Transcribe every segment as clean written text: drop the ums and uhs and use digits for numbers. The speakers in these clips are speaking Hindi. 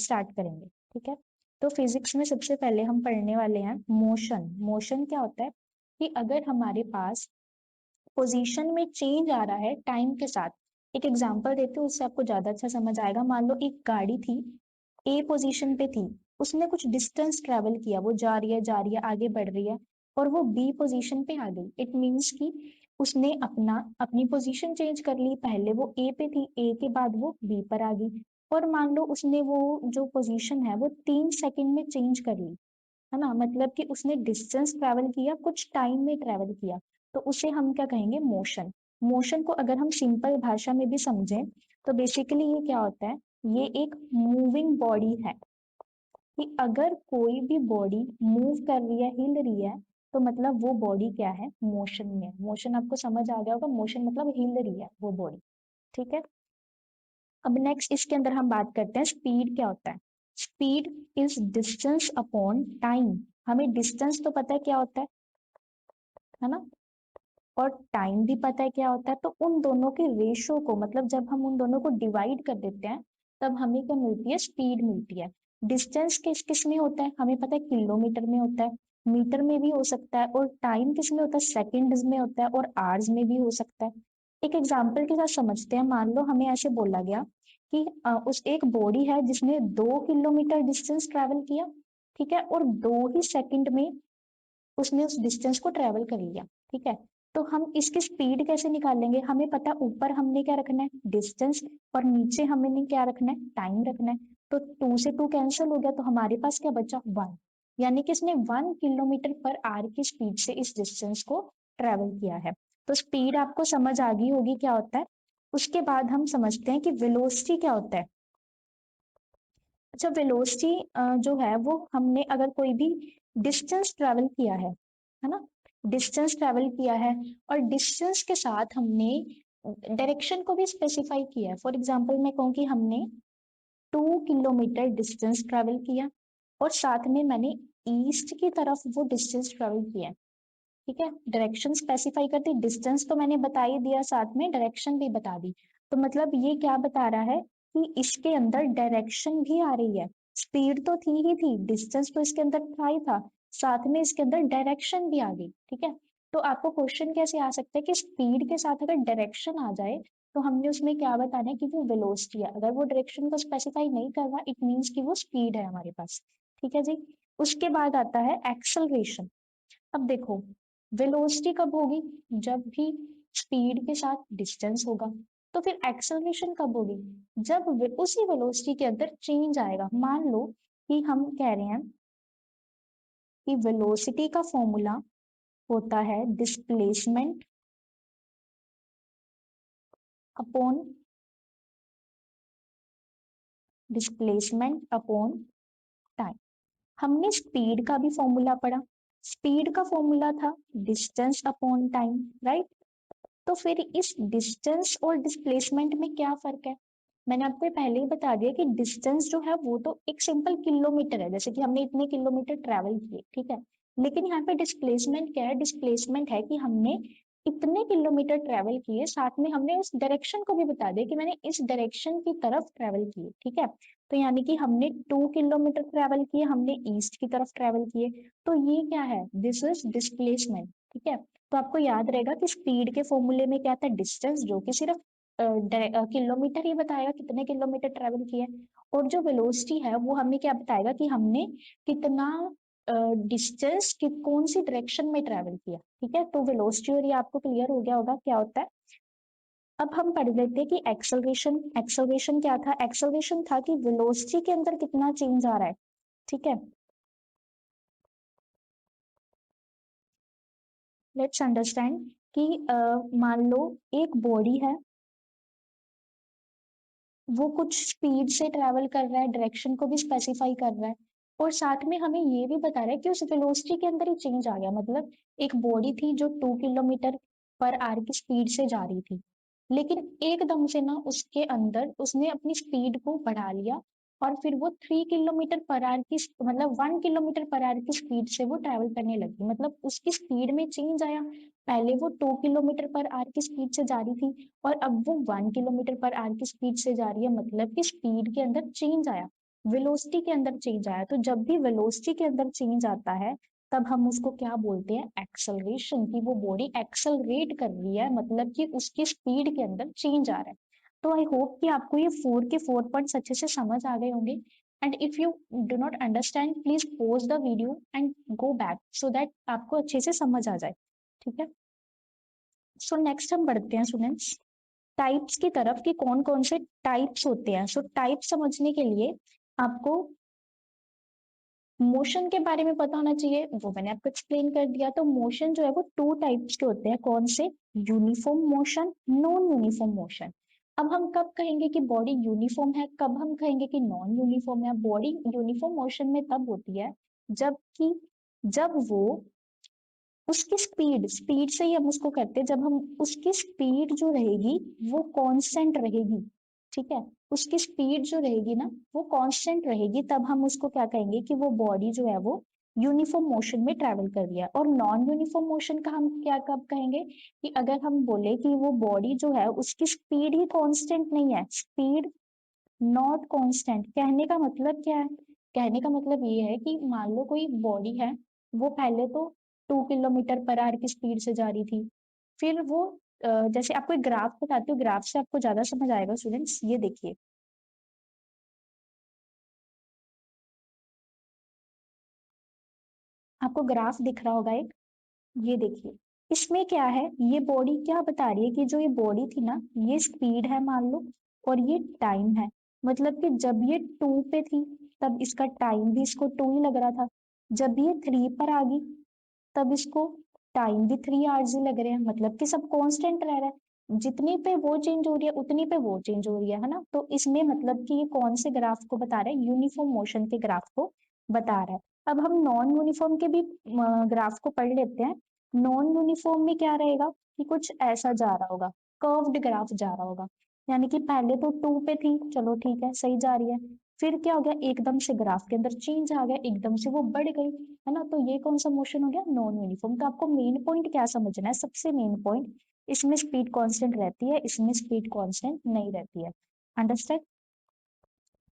स्टार्ट करेंगे। ठीक है, तो फिजिक्स में सबसे पहले हम पढ़ने वाले हैं मोशन। मोशन क्या होता है कि अगर हमारे पास पोजीशन में चेंज आ रहा है टाइम के साथ। एक एग्जांपल देते हैं, उससे आपको ज्यादा अच्छा समझ आएगा। मान लो एक गाड़ी थी, ए पोजीशन पे थी, उसने कुछ डिस्टेंस ट्रेवल किया, वो जा रही है आगे बढ़ रही है, और वो बी पोजीशन पे आ गई। इट मींस कि उसने अपनी पोजीशन चेंज कर ली। पहले वो ए पे थी, ए के बाद वो बी पर आ गई। और मान लो उसने वो जो पोजीशन है वो 3 सेकंड में चेंज कर ली, है ना। मतलब कि उसने डिस्टेंस ट्रेवल किया, कुछ टाइम में ट्रेवल किया, तो उसे हम क्या कहेंगे, मोशन। मोशन को अगर हम सिंपल भाषा में भी समझें तो बेसिकली ये क्या होता है, ये एक मूविंग बॉडी है। कि अगर कोई भी बॉडी मूव कर रही है, हिल रही है, तो मतलब वो बॉडी क्या है, मोशन में है। मोशन आपको समझ आ गया होगा, मोशन मतलब हिल रही है वो बॉडी। ठीक है, अब नेक्स्ट इसके अंदर हम बात करते हैं स्पीड क्या होता है। Speed is distance upon time. हमें डिस्टेंस तो पता है क्या होता है ना, और टाइम भी पता है क्या होता है। तो उन दोनों के रेशो को, मतलब जब हम उन दोनों को डिवाइड कर देते हैं, तब हमें क्या मिलती है, स्पीड मिलती है। डिस्टेंस किस किस में होता है, हमें पता है किलोमीटर में होता है, मीटर में भी हो सकता है, और टाइम किस में होता है, सेकंड्स में होता है, और आवर्स में भी हो सकता है। एक एग्जाम्पल के साथ समझते हैं। मान लो हमें ऐसे बोला गया कि उस एक बॉडी है जिसने 2 किलोमीटर डिस्टेंस ट्रेवल किया, ठीक है, और 2 ही सेकंड में उसने उस डिस्टेंस को ट्रेवल कर लिया। ठीक है, तो हम इसकी स्पीड कैसे निकालेंगे, हमें पता है ऊपर हमने क्या रखना है, डिस्टेंस, और नीचे हमने क्या रखना है, टाइम रखना है। तो 2 से 2 कैंसिल हो गया, तो हमारे पास क्या बचा, 1। यानी कि इसने 1 किलोमीटर पर आवर की स्पीड से इस डिस्टेंस को ट्रेवल किया है। तो स्पीड आपको समझ आ गई होगी क्या होता है। उसके बाद हम समझते हैं कि वेलोसिटी क्या होता है। अच्छा, वेलोसिटी जो है वो हमने अगर कोई भी डिस्टेंस ट्रेवल किया है ना, डिस्टेंस ट्रेवल किया है, और डिस्टेंस के साथ हमने डायरेक्शन को भी स्पेसिफाई किया है। फॉर एग्जांपल मैं कहूँ कि हमने 2 किलोमीटर डिस्टेंस ट्रेवल किया, और साथ में मैंने ईस्ट की तरफ वो डिस्टेंस ट्रेवल किया है। ठीक है, डायरेक्शन स्पेसिफाई कर दी, डिस्टेंस तो मैंने बता ही दिया, साथ में डायरेक्शन भी बता दी। तो मतलब ये क्या बता रहा है कि इसके अंदर डायरेक्शन भी आ रही है। स्पीड तो थी ही थी, डिस्टेंस तो इसके अंदर था ही था, साथ में इसके अंदर डायरेक्शन भी आ गई। ठीक है, तो आपको क्वेश्चन कैसे आ सकता है कि स्पीड के साथ अगर डायरेक्शन आ जाए, तो हमने उसमें क्या बताना है कि वो वेलोसिटी है। अगर वो डायरेक्शन को स्पेसिफाई नहीं कर रहा, इट मीन्स कि वो स्पीड है हमारे पास। ठीक है जी, उसके बाद आता है एक्सेलरेशन। अब देखो, वेलोसिटी कब होगी, जब भी स्पीड के साथ डिस्टेंस होगा। तो फिर एक्सेलरेशन कब होगी, जब उसी वेलोसिटी के अंदर चेंज आएगा। मान लो कि हम कह रहे हैं कि वेलोसिटी का फॉर्मूला होता है डिस्प्लेसमेंट अपॉन टाइम। हमने स्पीड का भी फॉर्मूला पढ़ा, स्पीड का फॉर्मूला था डिस्टेंस अपॉन टाइम, राइट। तो फिर इस डिस्टेंस और डिस्प्लेसमेंट में क्या फर्क है, मैंने आपको पहले ही बता दिया कि डिस्टेंस जो है वो तो एक सिंपल किलोमीटर है, जैसे कि हमने इतने किलोमीटर ट्रेवल किए, ठीक है। लेकिन यहाँ पे डिस्प्लेसमेंट क्या है, डिस्प्लेसमेंट है कि हमने इतने किलोमीटर ट्रेवल किए, साथ में हमने उस डायरेक्शन को भी बता दिया कि मैंने इस डायरेक्शन की तरफ ट्रेवल किए। ठीक है, तो यानी कि हमने 2 किलोमीटर ट्रेवल किए, हमने ईस्ट की तरफ ट्रेवल किए, तो ये क्या है, दिस इज डिस्प्लेसमेंट। ठीक है, तो आपको याद रहेगा कि स्पीड के फॉर्मूले में क्या था, डिस्टेंस, जो कि सिर्फ किलोमीटर ही बताएगा कितने किलोमीटर ट्रेवल किए, और जो वेलोसिटी है वो हमें क्या बताएगा कि हमने कितना डिस्टेंस कि कौन सी डायरेक्शन में ट्रेवल किया। ठीक है, तो वेलोसिटी और ये आपको क्लियर हो गया होगा क्या होता है। अब हम पढ़ लेते हैं कि एक्सेलरेशन। एक्सेलरेशन क्या था, एक्सेलरेशन था कि वेलोसिटी के अंदर कितना चेंज आ रहा है। ठीक है, लेट्स अंडरस्टैंड कि मान लो एक बॉडी है, वो कुछ स्पीड से ट्रेवल कर रहा है, डायरेक्शन को भी स्पेसिफाई कर रहा है, और साथ में हमें ये भी बता रहा है कि उस वेलोसिटी के अंदर ही चेंज आ गया। मतलब एक बॉडी थी जो 2 किलोमीटर पर आवर की स्पीड से जा रही थी, लेकिन एकदम से ना उसके अंदर उसने अपनी स्पीड को बढ़ा लिया, और फिर वो 3 किलोमीटर पर आवर की, मतलब 1 किलोमीटर पर आवर की स्पीड से वो ट्रेवल करने लगी। मतलब उसकी स्पीड में चेंज आया, पहले वो 2 किलोमीटर पर आवर की स्पीड से जा रही थी, और अब वो 1 किलोमीटर पर आवर की स्पीड से जा रही है, मतलब कि स्पीड के अंदर चेंज आया। वेलोसिटी के अंदर चेंज आया। तो जब भी वेलोसिटी के अंदर चेंज आता है तब हम उसको क्या बोलते हैं, एक्सेलरेशन, की वो बॉडी एक्सेलरेट कर रही है, मतलब कि उसकी स्पीड के अंदर चेंज आ रहा है। तो आई होप कि आपको ये 4 पॉइंट्स अच्छे से समझ आ गए होंगे। And if you do not understand please pause the video and go back so that आपको अच्छे से समझ आ जाए। ठीक है, सो नेक्स्ट हम बढ़ते हैं स्टूडेंट्स टाइप्स की तरफ कि कौन कौन से टाइप्स होते हैं। सो टाइप समझने के लिए आपको मोशन के बारे में पता होना चाहिए, वो मैंने आपको एक्सप्लेन कर दिया। तो मोशन जो है वो 2 टाइप्स के होते हैं, कौन से, uniform motion, non uniform motion. अब हम कब कहेंगे कि बॉडी यूनिफॉर्म है, कब हम कहेंगे कि नॉन यूनिफॉर्म है। बॉडी यूनिफॉर्म मोशन में तब होती है जब वो उसकी स्पीड स्पीड से ही हम उसको करते हैं, जब हम उसकी स्पीड जो रहेगी वो कांस्टेंट रहेगी। ठीक है, उसकी स्पीड जो रहेगी ना वो कांस्टेंट रहेगी, तब हम उसको क्या कहेंगे कि वो बॉडी जो है वो यूनिफॉर्म मोशन में ट्रेवल कर रही है। और नॉन यूनिफॉर्म मोशन का हम क्या कब कहेंगे कि अगर हम बोले कि वो बॉडी जो है उसकी स्पीड ही कांस्टेंट नहीं है, स्पीड नॉट कांस्टेंट। कहने का मतलब क्या है, कहने का मतलब ये है कि मान लो कोई बॉडी है, वो पहले तो 2 किलोमीटर पर आवर की स्पीड से जा रही थी, फिर वो जैसे आपको एक ग्राफ बताती हूँ, ग्राफ से आपको ज्यादा समझ आएगा स्टूडेंट्स। ये देखिए, आपको ग्राफ दिख रहा होगा एक, ये देखिए, इसमें क्या है, ये बॉडी क्या बता रही है कि जो ये बॉडी थी ना, ये स्पीड है मान लो, और ये टाइम है। मतलब कि जब ये 2 पे थी तब इसका टाइम भी इसको 2 ही लग रहा था, जब ये 3 पर आ गई तब इसको टाइम भी 3 आवर्स ही लग रहे हैं, मतलब कि सब कांस्टेंट रह रहा है। जितनी पे वो चेंज हो रही है उतनी पे वो चेंज हो रही है ना। तो इसमें मतलब कि ये कौन से ग्राफ को बता रहा है, यूनिफॉर्म मोशन के ग्राफ को बता रहा है। अब हम नॉन यूनिफॉर्म के भी ग्राफ को पढ़ लेते हैं। नॉन यूनिफॉर्म में क्या रहेगा कि कुछ ऐसा जा रहा होगा, कर्व्ड ग्राफ जा रहा होगा, यानी कि पहले तो 2 पे थी, चलो ठीक है सही जा रही है, फिर क्या हो गया, एकदम से ग्राफ के अंदर चेंज आ गया, एकदम से वो बढ़ गई, है ना। तो ये कौन सा मोशन हो गया, नॉन यूनिफॉर्म। तो आपको मेन पॉइंट क्या समझना है, सबसे मेन पॉइंट, इसमें स्पीड कांस्टेंट रहती है, इसमें स्पीड कांस्टेंट नहीं रहती है। अंडरस्टैंड।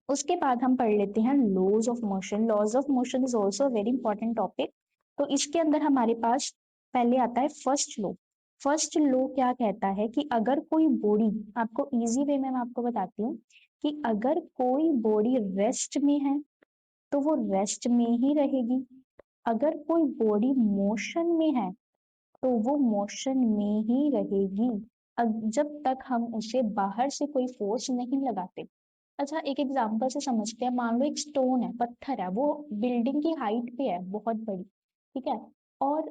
उसके बाद हम पढ़ लेते हैं laws of motion. Laws of motion is also very important topic. तो इसके अंदर हमारे पास पहले आता है फर्स्ट लॉ। फर्स्ट लॉ क्या कहता है कि अगर कोई बॉडी, आपको इजी वे में मैं आपको बताती हूँ कि अगर कोई बॉडी रेस्ट में है तो वो रेस्ट में ही रहेगी, अगर कोई बॉडी मोशन में है तो वो मोशन में ही रहेगी, जब तक हम उसे बाहर से कोई फोर्स नहीं लगाते। अच्छा, एक एग्जांपल से समझते हैं। मान लो एक स्टोन है, पत्थर है, वो बिल्डिंग की हाइट पे है बहुत बड़ी, ठीक है, और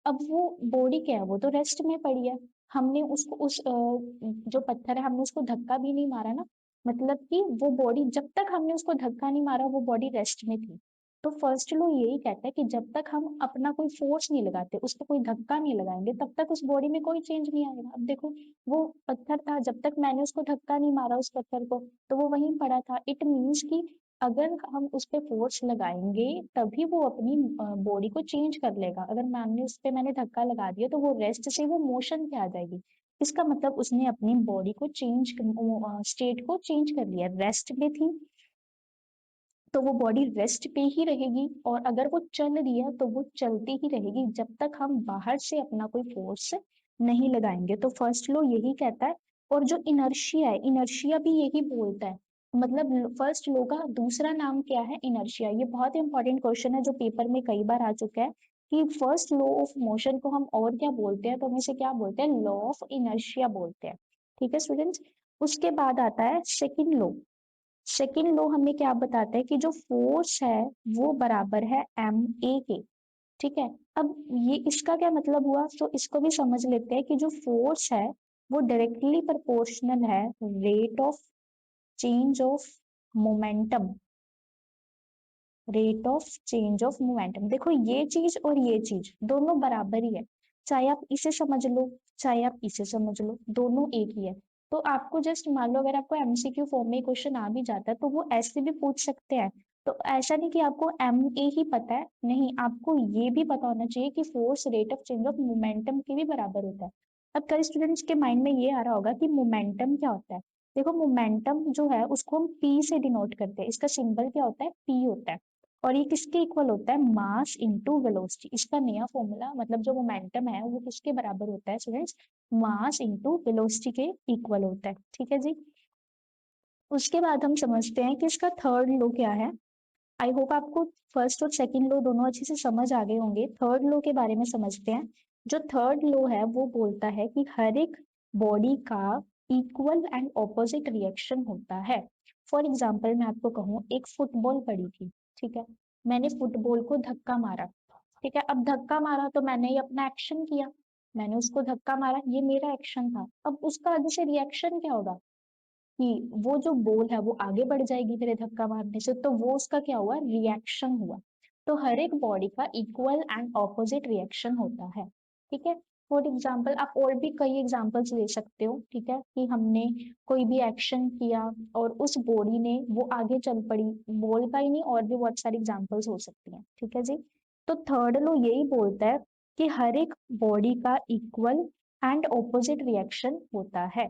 अब वो बॉडी क्या है, वो तो रेस्ट में पड़ी है। हमने उसको जो पत्थर है हमने उसको धक्का भी नहीं मारा ना, मतलब कि वो बॉडी, जब तक हमने उसको धक्का नहीं मारा वो बॉडी रेस्ट में थी। तो फर्स्ट लॉ यही कहता है कि जब तक हम अपना कोई फोर्स नहीं लगाते, उसको कोई धक्का नहीं लगाएंगे, तब तक उस बॉडी में कोई चेंज नहीं आएगा। अब देखो, वो पत्थर था, जब तक मैंने उसको धक्का नहीं मारा उस पत्थर को, तो वो वहीं पड़ा था। इट मीन्स कि अगर हम उस पे फोर्स लगाएंगे तभी वो अपनी बॉडी को चेंज कर लेगा। अगर मैंने धक्का लगा दिया तो वो रेस्ट से वो मोशन पे आ जाएगी। इसका मतलब उसने अपनी बॉडी को चेंज, स्टेट को चेंज कर लिया, रेस्ट में थी तो वो बॉडी रेस्ट पे ही रहेगी, और अगर वो चल रही है तो वो चलती ही रहेगी जब तक हम बाहर से अपना कोई फोर्स नहीं लगाएंगे। तो फर्स्ट लॉ यही कहता है। और जो इनर्शिया है, इनर्शिया भी यही बोलता है। मतलब फर्स्ट लॉ का दूसरा नाम क्या है, इनर्शिया। ये बहुत इंपॉर्टेंट क्वेश्चन है जो पेपर में कई बार आ चुका है कि फर्स्ट लॉ ऑफ मोशन को हम और क्या बोलते हैं, तो हम इसे क्या बोलते हैं, लॉ ऑफ इनर्शिया बोलते हैं। ठीक है स्टूडेंट्स। उसके बाद आता है सेकंड लॉ। सेकेंड लॉ हमें क्या बताता है कि जो फोर्स है वो बराबर है एम ए के। ठीक है, अब ये इसका क्या मतलब हुआ, तो इसको भी समझ लेते हैं कि जो फोर्स है वो डायरेक्टली प्रोपोर्शनल है rate of change of momentum, rate of change of momentum. देखो, ये चीज और ये चीज दोनों बराबर ही है, चाहे आप इसे समझ लो चाहे आप इसे समझ लो, दोनों एक ही है। तो आपको जस्ट मान लो अगर आपको एमसीक्यू फॉर्म में क्वेश्चन आ भी जाता है तो वो ऐसे भी पूछ सकते हैं। तो ऐसा नहीं कि आपको एम ए ही पता है, नहीं, आपको ये भी पता होना चाहिए कि force rate of change of momentum के भी बराबर होता है। अब कई स्टूडेंट्स के माइंड में ये आ रहा होगा कि मोमेंटम क्या होता है। देखो मोमेंटम जो है उसको हम पी से डिनोट करते हैं, इसका सिंबल क्या होता है, पी होता है। और ये किसके इक्वल होता है, मास इनटू वेलोसिटी। इसका नया फॉर्मूला मतलब जो मोमेंटम है वो किसके बराबर होता है स्टूडेंट्स, मास इनटू वेलोसिटी के इक्वल होता है। ठीक है जी। उसके बाद हम समझते हैं कि इसका थर्ड लॉ क्या है। आई होप आपको फर्स्ट और सेकंड लॉ दोनों अच्छे से समझ आ गए होंगे। थर्ड लॉ के बारे में समझते हैं। जो थर्ड लॉ है वो बोलता है कि हर एक बॉडी का इक्वल एंड ऑपोजिट रिएक्शन होता है। फॉर एग्जाम्पल मैं आपको कहूँ, एक फुटबॉल पड़ी थी, ठीक है, मैंने फुटबॉल को धक्का मारा, ठीक है, अब धक्का मारा तो मैंने ये अपना एक्शन किया, मैंने उसको धक्का मारा, ये मेरा एक्शन था। अब उसका आगे से रिएक्शन क्या होगा कि वो जो बॉल है वो आगे बढ़ जाएगी मेरे धक्का मारने से, तो वो उसका क्या हुआ, रिएक्शन हुआ। तो हर एक बॉडी का इक्वल एंड ऑपोजिट रिएक्शन होता है। ठीक है। फॉर एग्जाम्पल आप और भी कई एग्जाम्पल्स ले सकते हो, ठीक है, कि हमने कोई भी एक्शन किया और उस बॉडी ने वो आगे चल पड़ी, बॉल का ही नहीं और भी बहुत सारी एग्जाम्पल्स हो सकती हैं। ठीक है जी। तो थर्ड लो यही बोलता है कि हर एक बॉडी का इक्वल एंड ऑपोजिट रिएक्शन होता है।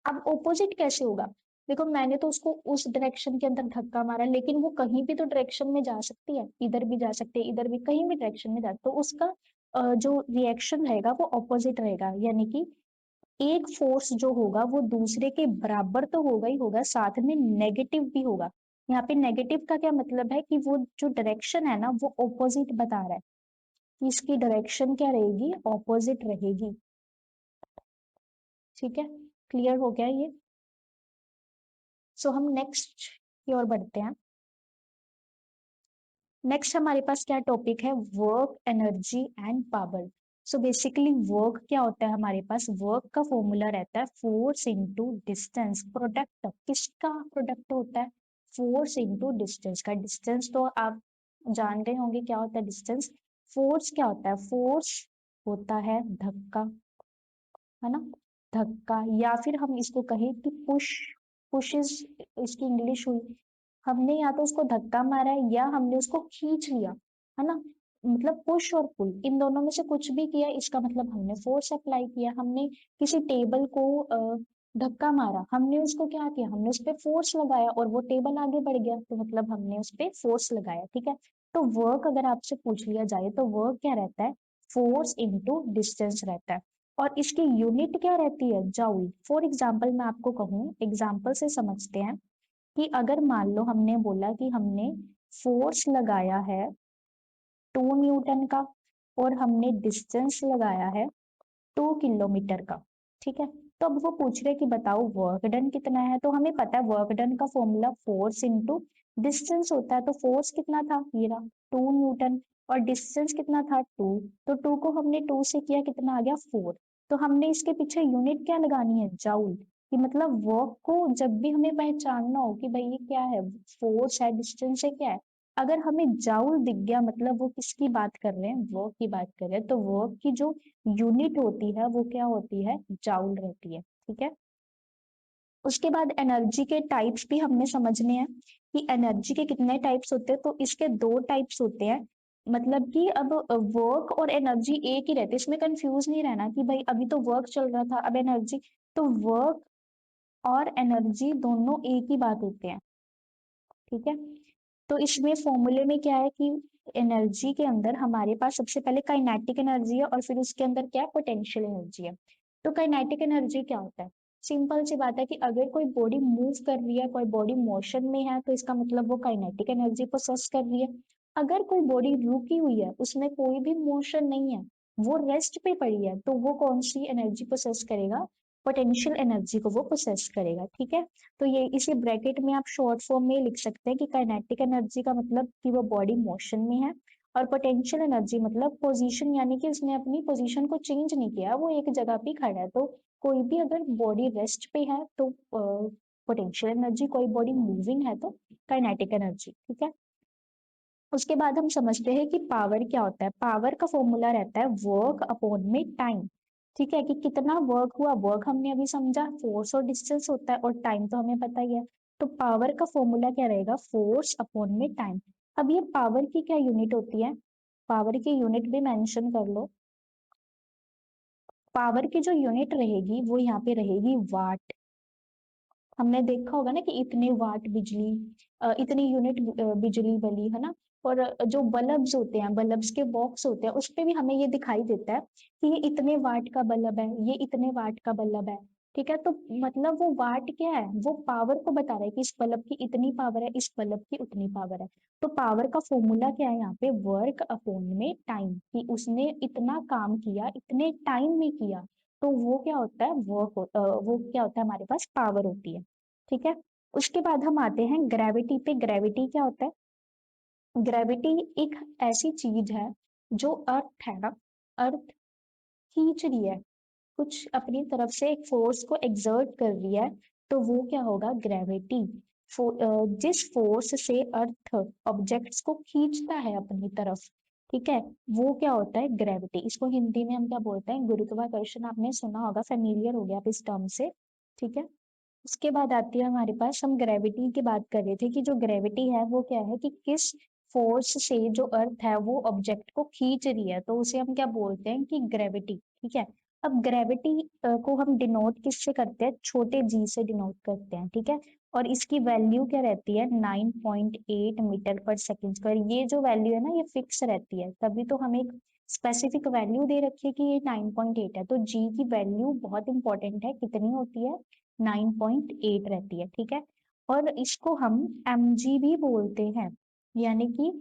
अब ऑपोजिट कैसे होगा, देखो मैंने तो उसको उस डायरेक्शन के अंदर धक्का मारा, लेकिन वो कहीं भी तो डायरेक्शन में जा सकती है, इधर भी जा सकती है, इधर भी, कहीं भी डायरेक्शन में जा, तो उसका जो रिएक्शन रहेगा वो ऑपोजिट रहेगा। यानी कि एक फोर्स जो होगा वो दूसरे के बराबर तो होगा ही होगा, साथ में नेगेटिव भी होगा। यहाँ पे नेगेटिव का क्या मतलब है कि वो जो डायरेक्शन है ना वो ऑपोजिट बता रहा है, कि इसकी डायरेक्शन क्या रहेगी, ऑपोजिट रहेगी। ठीक है, क्लियर हो गया ये। सो हम नेक्स्ट की ओर बढ़ते हैं। नेक्स्ट हमारे पास क्या टॉपिक है, work, energy and power. So basically work क्या होता है, हमारे पास वर्क का फॉर्मूला रहता है फोर्स इनटू डिस्टेंस। प्रोडक्ट किसका प्रोडक्ट होता है, फोर्स इनटू डिस्टेंस का। डिस्टेंस तो आप जान गए होंगे क्या होता है डिस्टेंस। फोर्स क्या होता है, फोर्स होता है धक्का, है ना, धक्का। या फिर हम इसको कहें कि पुश, पुश इज इसकी इंग्लिश हुई। हमने या तो उसको धक्का मारा है या हमने उसको खींच लिया, है ना, मतलब पुश और पुल इन दोनों में से कुछ भी किया, इसका मतलब हमने फोर्स अप्लाई किया। हमने किसी टेबल को धक्का मारा, हमने उसको क्या किया, हमने उस पर फोर्स लगाया और वो टेबल आगे बढ़ गया, तो मतलब हमने उस पर फोर्स लगाया। ठीक है। तो वर्क अगर आपसे पूछ लिया जाए तो वर्क क्या रहता है, फोर्स इंटू डिस्टेंस रहता है। और इसकी यूनिट क्या रहती है, जाउल। फॉर एग्जाम्पल मैं आपको कहूँ, एग्जाम्पल से समझते हैं कि अगर मान लो हमने बोला कि हमने फोर्स लगाया है 2 न्यूटन का और हमने डिस्टेंस लगाया है 2 किलोमीटर का, ठीक है, तो अब वो पूछ रहे कि बताओ वर्क डन कितना है। तो हमें पता है वर्क डन का फॉर्मूला फोर्स इंटू डिस्टेंस होता है। तो फोर्स कितना था, ये रहा 2 न्यूटन, और डिस्टेंस कितना था 2, तो 2 को हमने 2 से किया, कितना आ गया 4। तो हमने इसके पीछे यूनिट क्या लगानी है, जाउल, कि मतलब वर्क को जब भी हमें पहचानना हो कि भाई ये क्या है, फोर्स है, डिस्टेंस है, क्या है, अगर हमें जाउल दिख गया मतलब वो किसकी बात कर रहे हैं, वर्क की बात कर रहे हैं, तो वर्क की जो यूनिट होती है वो क्या होती है, जाउल रहती है। ठीक है। उसके बाद एनर्जी के टाइप्स भी हमने समझने हैं कि एनर्जी के कितने टाइप्स होते हैं। तो इसके 2 टाइप्स होते हैं, मतलब कि अब वर्क और एनर्जी एक ही रहते हैं, इसमें कंफ्यूज नहीं रहना कि भाई अभी तो वर्क चल रहा था अब एनर्जी। तो वर्क और एनर्जी दोनों एक ही बात होते हैं। ठीक है। तो इसमें फॉर्मूले में क्या है कि एनर्जी के अंदर हमारे पास सबसे पहले काइनेटिक एनर्जी है और फिर उसके अंदर क्या है, पोटेंशियल एनर्जी है। तो काइनेटिक एनर्जी क्या होता है, सिंपल सी बात है कि अगर कोई बॉडी मूव कर रही है, कोई बॉडी मोशन में है, तो इसका मतलब वो काइनेटिक एनर्जी प्रोसेस कर रही है। अगर कोई बॉडी रुकी हुई है, उसमें कोई भी मोशन नहीं है, वो रेस्ट पे पड़ी है, तो वो कौन सी एनर्जी प्रोसेस करेगा, पोटेंशियल एनर्जी को वो प्रोसेस करेगा। ठीक है। तो ये इसी ब्रैकेट में आप शॉर्ट फॉर्म में लिख सकते हैं कि काइनेटिक एनर्जी का मतलब कि वो बॉडी मोशन में है, और पोटेंशियल एनर्जी मतलब पोजीशन, यानी कि उसने अपनी पोजीशन को चेंज नहीं किया, वो एक जगह पे खड़ा है। तो कोई भी अगर बॉडी रेस्ट पे है तो पोटेंशियल एनर्जी, कोई बॉडी मूविंग है तो काइनेटिक एनर्जी। ठीक है। उसके बाद हम समझते हैं कि पावर क्या होता है। पावर का फॉर्मूला रहता है वर्क अपॉन में टाइम। ठीक है, कि कितना वर्क हुआ, वर्क हमने अभी समझा फोर्स और डिस्टेंस होता है, और टाइम तो हमें पता ही है। तो पावर का फॉर्मूला क्या रहेगा, फोर्स अपॉन में टाइम। अब ये पावर की क्या यूनिट होती है, पावर की यूनिट भी मेंशन कर लो। पावर की जो यूनिट रहेगी वो यहाँ पे रहेगी वाट। हमने देखा होगा ना कि इतने वाट बिजली, इतनी यूनिट बिजली बली, है ना। और जो बल्ब्स होते हैं, बल्ब्स के बॉक्स होते हैं, उस पे भी हमें ये दिखाई देता है कि ये इतने वाट का बल्ब है, ये इतने वाट का बल्ब है। ठीक है, तो मतलब वो वाट क्या है, वो पावर को बता रहा है कि इस बल्ब की इतनी पावर है, इस बल्ब की उतनी पावर है। तो पावर का फॉर्मूला क्या है यहाँ पे, वर्क अपॉन में टाइम, कि उसने इतना काम किया, इतने टाइम में किया, तो वो क्या होता है, वो क्या होता है, हमारे पास पावर होती है। ठीक है, उसके बाद हम आते हैं ग्रेविटी पे। ग्रेविटी क्या होता है, ग्रेविटी एक ऐसी चीज है जो अर्थ है ना, अर्थ खींच रही है, कुछ अपनी तरफ से एक फोर्स को एक्सर्ट कर रही है, तो वो क्या होगा, ग्रेविटी। जिस फोर्स से अर्थ ऑब्जेक्ट्स को खींचता है अपनी तरफ, ठीक है, वो क्या होता है, ग्रेविटी। इसको हिंदी में हम क्या बोलते हैं, गुरुत्वाकर्षण। आपने सुना होगा, फेमिलियर हो गया आप इस टर्म से। ठीक है, उसके बाद आती है हमारे पास, हम ग्रेविटी की बात कर रहे थे कि जो ग्रेविटी है वो क्या है, कि किस फोर्स से जो अर्थ है वो ऑब्जेक्ट को खींच रही है, तो उसे हम क्या बोलते हैं, कि ग्रेविटी। ठीक है, अब ग्रेविटी को हम डिनोट किससे करते हैं, छोटे जी से डिनोट करते हैं। ठीक है, और इसकी वैल्यू क्या रहती है, 9.8 मीटर पर सेकंड स्क्वायर। ये जो वैल्यू है ना, ये फिक्स रहती है, तभी तो हमें एक स्पेसिफिक वैल्यू दे रखी है कि ये 9.8 है। तो जी की वैल्यू बहुत इंपॉर्टेंट है, कितनी होती है, 9.8 रहती है। ठीक है, और इसको हम mg भी बोलते हैं, यानी कि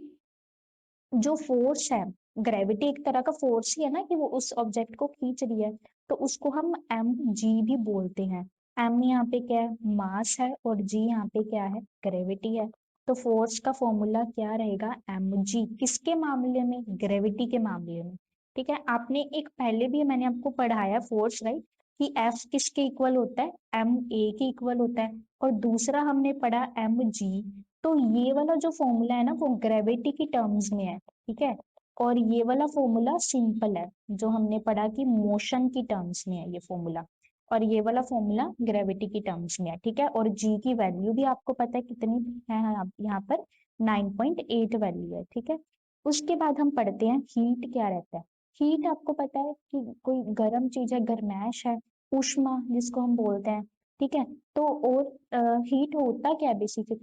जो फोर्स है, ग्रेविटी एक तरह का फोर्स ही है ना, कि वो उस ऑब्जेक्ट को खींच रही है, तो उसको हम mg भी बोलते हैं। m यहाँ पे क्या है, मास है, और g यहाँ पे क्या है, ग्रेविटी है। तो फोर्स का फॉर्मूला क्या रहेगा, mg, किसके मामले में, ग्रेविटी के मामले में। ठीक है, आपने एक पहले भी मैंने आपको पढ़ाया फोर्स, राइट, कि F किसके इक्वल होता है, ma के इक्वल होता है। और दूसरा हमने पढ़ा mg, तो ये वाला जो फॉर्मूला है ना, वो ग्रेविटी की टर्म्स में है। ठीक है, और ये वाला फॉर्मूला सिंपल है, जो हमने पढ़ा कि मोशन की टर्म्स में है ये फॉर्मूला, और ये वाला फॉर्मूला ग्रेविटी की टर्म्स में है। ठीक है, और जी की वैल्यू भी आपको पता है कितनी है, यहाँ पर 9.8 वैल्यू है। ठीक है, उसके बाद हम पढ़ते हैं हीट क्या रहता है। हीट आपको पता है कि कोई गर्म चीज है, गर्मैश है, ऊष्मा जिसको हम बोलते हैं। ठीक है, तो और हीट होता क्या है बेसिकली,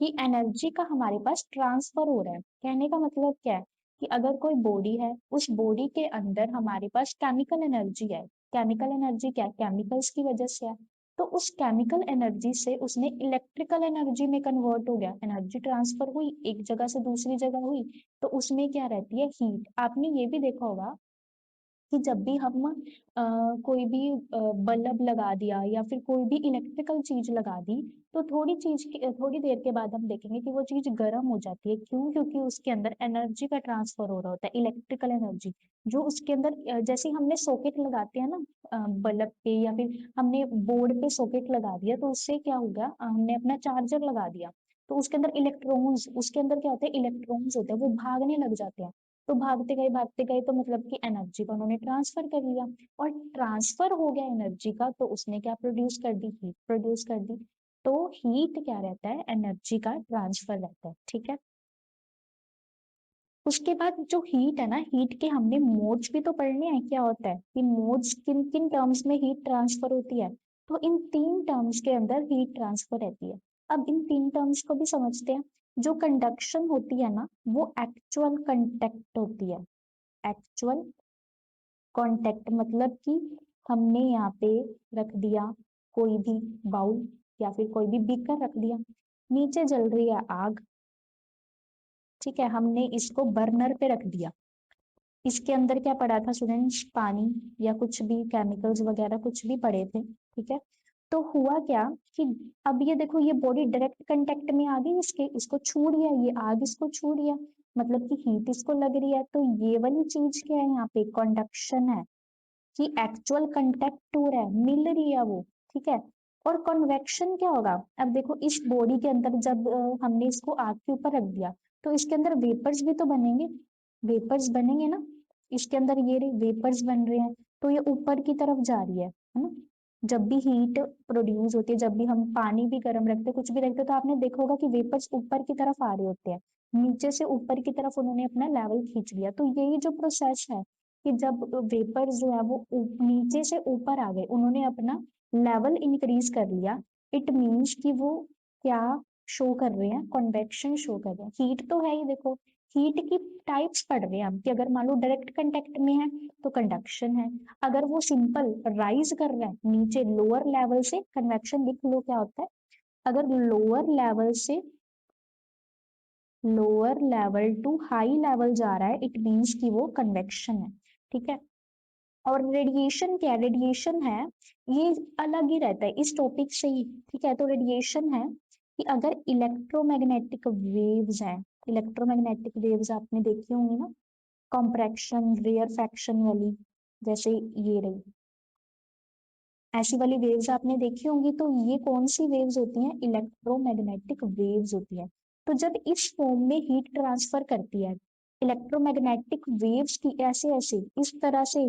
कि एनर्जी का हमारे पास ट्रांसफर हो रहा है। कहने का मतलब क्या है, कि अगर कोई बॉडी है, उस बॉडी के अंदर हमारे पास केमिकल एनर्जी है। केमिकल एनर्जी क्या, केमिकल्स की वजह से है, तो उस केमिकल एनर्जी से उसने इलेक्ट्रिकल एनर्जी में कन्वर्ट हो गया, एनर्जी ट्रांसफर हुई, एक जगह से दूसरी जगह हुई, तो उसमें क्या रहती है, हीट। आपने ये भी देखा होगा कि जब भी हम कोई भी बल्ब लगा दिया, या फिर कोई भी इलेक्ट्रिकल चीज लगा दी, तो थोड़ी देर के बाद हम देखेंगे कि वो चीज गर्म हो जाती है। क्यों, क्योंकि उसके अंदर एनर्जी का ट्रांसफर हो रहा होता है, इलेक्ट्रिकल एनर्जी, जो उसके अंदर जैसे हमने सॉकेट लगाते हैं ना बल्ब पे, या फिर हमने बोर्ड पे सॉकेट लगा दिया, तो उससे क्या होगा, हमने अपना चार्जर लगा दिया, तो उसके अंदर इलेक्ट्रॉन्स, उसके अंदर क्या होता है, इलेक्ट्रॉन्स होते हैं, वो भागने लग जाते हैं। तो भागते गए तो मतलब कि एनर्जी को उन्होंने ट्रांसफर कर लिया, और ट्रांसफर हो गया एनर्जी का, तो उसने क्या प्रोड्यूस कर दी, हीट प्रोड्यूस कर दी। तो हीट क्या रहता है, एनर्जी का ट्रांसफर रहता है। ठीक है, उसके बाद जो हीट है ना, हीट के हमने मोड्स भी तो पढ़ने हैं, क्या होता है कि मोड्स किन किन टर्म्स में हीट ट्रांसफर होती है। तो इन तीन टर्म्स के अंदर हीट ट्रांसफर रहती है। अब इन तीन टर्म्स को भी समझते हैं। जो कंडक्शन होती है ना, वो एक्चुअल कंटेक्ट होती है। एक्चुअल कांटेक्ट मतलब कि हमने यहाँ पे रख दिया कोई भी बाउल, या फिर कोई भी बीकर रख दिया, नीचे जल रही है आग। ठीक है, हमने इसको बर्नर पे रख दिया, इसके अंदर क्या पड़ा था स्टूडेंट्स, पानी या कुछ भी केमिकल्स वगैरह कुछ भी पड़े थे। ठीक है, तो हुआ क्या कि अब ये देखो, ये बॉडी डायरेक्ट कांटेक्ट में आ गई, इसके इसको छू लिया, ये आग इसको छू लिया, मतलब कि हीट इसको लग रही है। तो ये वाली चीज क्या है, यहाँ पे कंडक्शन है, कि एक्चुअल कंटेक्ट हो रहा है, मिल रही है वो। ठीक है, और कन्वेक्शन क्या होगा, अब देखो इस बॉडी के अंदर जब हमने इसको आग के ऊपर रख दिया, तो इसके अंदर वेपर्स भी तो बनेंगे, वेपर्स बनेंगे ना, इसके अंदर ये वेपर्स बन रहे हैं, तो ये ऊपर की तरफ जा रही है ना। जब भी हीट प्रोड्यूस होती है, जब भी हम पानी भी गर्म रखते हैं, कुछ भी रखते हैं, तो आपने देखा होगा कि वेपर्स ऊपर की तरफ आ रहे होते हैं, नीचे से ऊपर की तरफ उन्होंने अपना लेवल खींच लिया। तो यही जो प्रोसेस है, कि जब वेपर्स जो है वो नीचे से ऊपर आ गए, उन्होंने अपना लेवल इंक्रीज कर लिया, इट मीन्स कि वो क्या शो कर रहे हैं, कन्वेक्शन शो कर रहे हैं। हीट तो है ही, देखो हीट की टाइप्स पढ़ रहे हैं हम कि अगर मान लो डायरेक्ट कांटेक्ट में है तो कंडक्शन है, अगर वो सिंपल राइज कर रहा है नीचे लोअर लेवल से, कन्वेक्शन लिख लो क्या होता है, अगर लोअर लेवल से lower level to high level जा रहा है इट मीन्स कि वो कन्वेक्शन है, ठीक है। और रेडिएशन क्या, रेडिएशन है ये अलग ही रहता है इस टॉपिक से ही, ठीक है। तो रेडिएशन है कि अगर इलेक्ट्रोमैग्नेटिक वेव्स हैं, इलेक्ट्रोमैग्नेटिक वेव्स आपने देखी होंगी ना, कॉम्प्रेक्शन रेयरफैक्शन वाली, जैसे ये रही ऐसी वाली वेव्स आपने देखी होंगी, तो ये कौन सी वेव्स होती हैं, इलेक्ट्रोमैग्नेटिक वेव्स होती है। तो जब इस फॉर्म में हीट ट्रांसफर करती है इलेक्ट्रोमैग्नेटिक वेव्स की, ऐसे ऐसे इस तरह से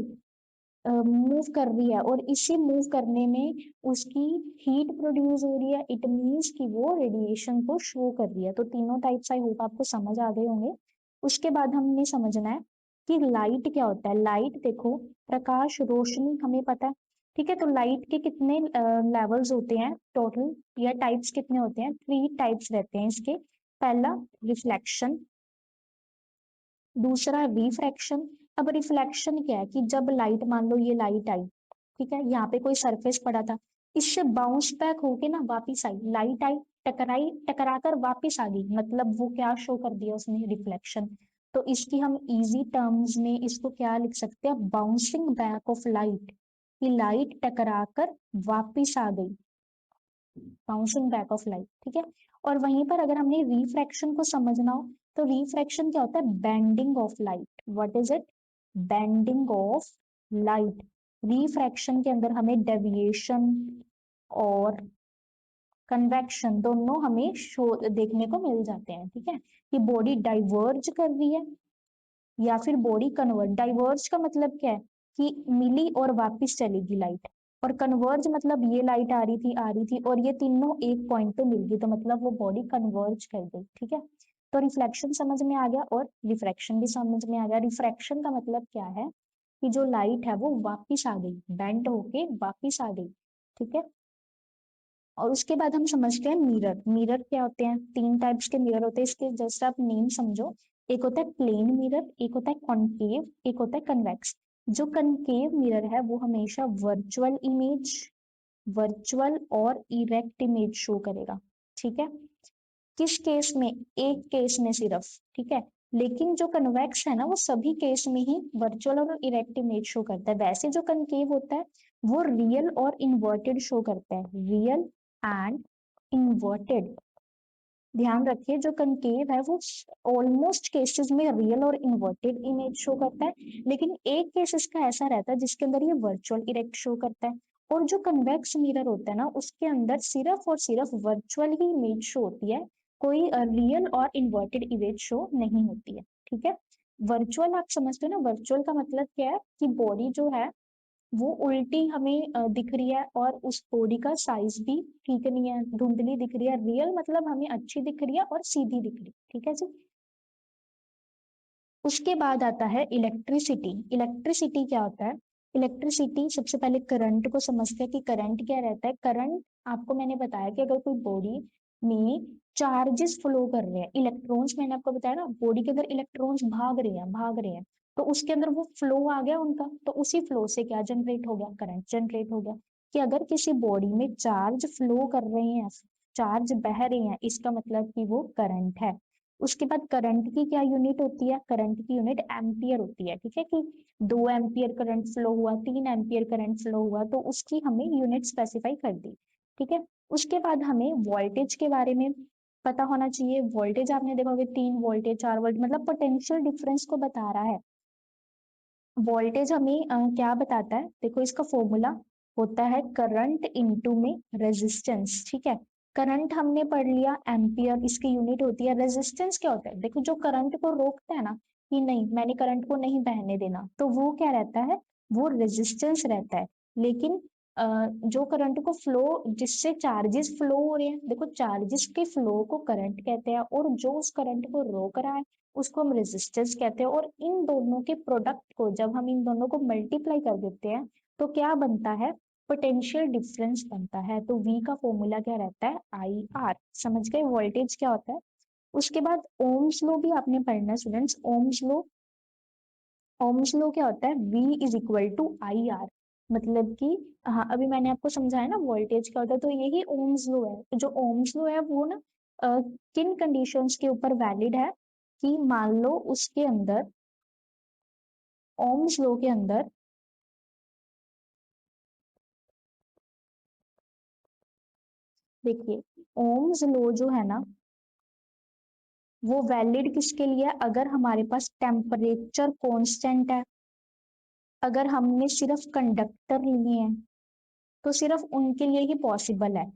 मूव कर रही है और इसी मूव करने में उसकी हीट प्रोड्यूस हो रही है, इट मीन्स कि वो रेडिएशन को शो कर रही है। तो तीनों टाइप्स आई होप आपको समझ आ गए होंगे। उसके बाद हमने समझना है कि लाइट क्या होता है। लाइट देखो, प्रकाश रोशनी हमें पता है, ठीक है। तो लाइट के कितने लेवल्स होते हैं टोटल, या टाइप्स कितने होते हैं, 3 टाइप्स रहते हैं इसके। पहला रिफ्लेक्शन, दूसरा रिफ्रैक्शन। अब रिफ्लेक्शन क्या है कि जब लाइट, मान लो ये लाइट आई, ठीक है, यहाँ पे कोई सरफेस पड़ा था, इससे बाउंस बैक होके ना वापिस आई, लाइट आई, टकराई, टकराकर वापिस आ गई, मतलब वो क्या शो कर दिया उसने, रिफ्लेक्शन। तो इसकी हम इजी टर्म्स में इसको क्या लिख सकते हैं, बाउंसिंग बैक ऑफ लाइट, कि लाइट टकराकर वापिस आ गई, बाउंसिंग बैक ऑफ लाइट, ठीक है। और वहीं पर अगर हमने रिफ्रैक्शन को समझना हो तो रिफ्रैक्शन क्या होता है, bending of light. What is it, bending of light. Refraction के अंदर हमें डेविएशन और कन्वेक्शन दोनों हमें शो देखने को मिल जाते हैं, ठीक है। कि बॉडी डाइवर्ज कर रही है या फिर बॉडी कन्वर्ट। डाइवर्ज का मतलब क्या है कि मिली और वापस चलेगी लाइट, और कन्वर्ज मतलब ये लाइट आ रही थी और ये तीनों एक पॉइंट पे मिल गई, तो मतलब वो बॉडी कन्वर्ज कर गई, ठीक है। तो रिफ्लेक्शन समझ में आ गया और रिफ्रैक्शन भी समझ में आ गया। रिफ्रैक्शन का मतलब क्या है कि जो लाइट है वो वापिस आ गई, बेंड होके वापिस आ गई, ठीक है। और उसके बाद हम समझते हैं मिरर। मिरर क्या होते हैं, 3 टाइप्स के मिरर होते हैं, इसके जस्ट आप नेम समझो। एक होता है प्लेन मिरर, एक होता है कॉन्केव, एक होता है कन्वेक्स। जो कनकेव मिरर है वो हमेशा वर्चुअल और इरेक्ट इमेज शो करेगा, ठीक है। किस केस में, एक केस में सिर्फ, ठीक है। लेकिन जो कन्वेक्स है ना वो सभी केस में ही वर्चुअल और इरेक्ट इमेज शो करता है। वैसे जो कनकेव होता है वो रियल और इन्वर्टेड शो करता है, रियल एंड इन्वर्टेड। ध्यान रखिए जो कनकेव है वो ऑलमोस्ट केसेस में रियल और इन्वर्टेड इमेज शो करता है, लेकिन एक केस इसका ऐसा रहता है जिसके अंदर ये वर्चुअल इरेक्ट शो करता है। और जो कन्वेक्स मिरर होता है ना उसके अंदर सिर्फ और सिर्फ वर्चुअल ही इमेज शो होती है, कोई रियल और इन्वर्टेड इमेज शो नहीं होती है, ठीक है। वर्चुअल आप समझते हो ना, वर्चुअल का मतलब क्या है कि बॉडी जो है वो उल्टी हमें दिख रही है और उस बॉडी का साइज भी ठीक नहीं है, धुंधली दिख रही है। रियल मतलब हमें अच्छी दिख रही है और सीधी दिख रही है, ठीक है जी। उसके बाद आता है इलेक्ट्रिसिटी। इलेक्ट्रिसिटी क्या होता है, इलेक्ट्रिसिटी सबसे पहले करंट को समझते हैं कि करंट क्या रहता है। करंट, आपको मैंने बताया कि अगर कोई बॉडी में चार्जेस फ्लो कर रहे हैं, इलेक्ट्रॉन्स, मैंने आपको बताया ना बॉडी के अंदर इलेक्ट्रॉन्स भाग रहे हैं, तो उसके अंदर वो फ्लो आ गया उनका, तो उसी फ्लो से क्या जनरेट हो गया, करंट जनरेट हो गया। कि अगर किसी बॉडी में चार्ज फ्लो कर रहे हैं, चार्ज बह रहे हैं, इसका मतलब कि वो करंट है। उसके बाद करंट की क्या यूनिट होती है, करंट की यूनिट एम्पियर होती है, ठीक है। कि 2 एम्पियर करंट फ्लो हुआ, 3 एम्पियर करंट फ्लो हुआ, तो उसकी हमें यूनिट स्पेसिफाई कर दी, ठीक है। उसके बाद हमें वोल्टेज के बारे में पता होना चाहिए। वोल्टेज आपने देखा होगा 3 वोल्टेज 4 वोल्ट, मतलब पोटेंशियल डिफरेंस को बता रहा है। वोल्टेज हमें क्या बताता है, देखो इसका फॉर्मूला होता है करंट इनटू में रेजिस्टेंस, ठीक है। करंट हमने पढ़ लिया एम्पियर, इसकी यूनिट होती है। रेजिस्टेंस क्या होता है, देखो जो करंट को रोकता है ना कि नहीं मैंने करंट को नहीं बहने देना, तो वो क्या रहता है, वो रेजिस्टेंस रहता है। लेकिन जो करंट को फ्लो, जिससे चार्जेस फ्लो हो रहे हैं, देखो चार्जेस के फ्लो को करंट कहते हैं, और जो उस करंट को रोक रहा है उसको हम रेजिस्टेंस कहते हैं। और इन दोनों के प्रोडक्ट को जब हम इन दोनों को मल्टीप्लाई कर देते हैं तो क्या बनता है, पोटेंशियल डिफरेंस बनता है। तो V का फॉर्मूला क्या रहता है, IR। समझ गए वोल्टेज क्या होता है। उसके बाद ओम्स लॉ भी आपने पढ़ना स्टूडेंट्स। ओम्स लॉ क्या होता है, V is equal to IR। मतलब कि हाँ, अभी मैंने आपको समझाया ना वोल्टेज क्या होता है, तो यही ओम्स लॉ है। तो जो ओम्स लॉ है वो ना किन कंडीशंस के ऊपर वैलिड है, कि मान लो उसके अंदर, ओम्स लॉ के अंदर देखिए, ओम्स लॉ जो है ना वो वैलिड किसके लिए है, अगर हमारे पास टेम्परेचर कांस्टेंट है, अगर हमने सिर्फ कंडक्टर लिए हैं तो सिर्फ उनके लिए ही पॉसिबल है।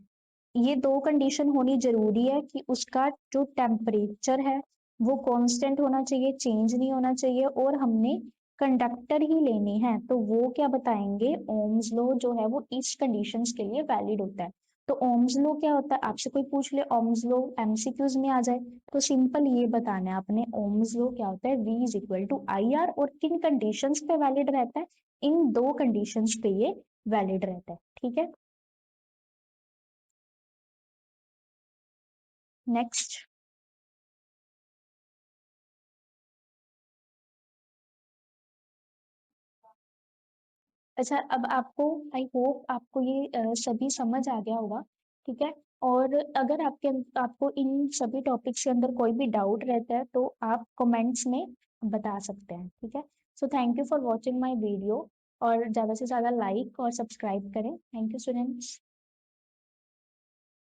ये दो कंडीशन होनी जरूरी है कि उसका जो टेम्परेचर है वो कांस्टेंट होना चाहिए, चेंज नहीं होना चाहिए, और हमने कंडक्टर ही लेने हैं, तो वो क्या बताएंगे, ओम्स लॉ जो है वो इस कंडीशंस के लिए वैलिड होता है। तो ओम्स लॉ क्या होता है, आपसे कोई पूछ ले ओम्स लॉ एमसीक्यूज में आ जाए, तो सिंपल ये बताना है आपने, ओम्स लॉ क्या होता है, V is equal to IR, और किन कंडीशंस पे वैलिड रहता है, इन दो कंडीशंस पे ये वैलिड रहता है। ठीक है, नेक्स्ट। अच्छा, अब आपको, आई होप आपको ये सभी समझ आ गया होगा। ठीक है, और अगर आपको इन सभी टॉपिक्स के अंदर कोई भी डाउट रहता है तो आप कमेंट्स में बता सकते हैं। ठीक है, so thank you for watching my video, और ज़्यादा से ज़्यादा लाइक और सब्सक्राइब करें। Thank you students.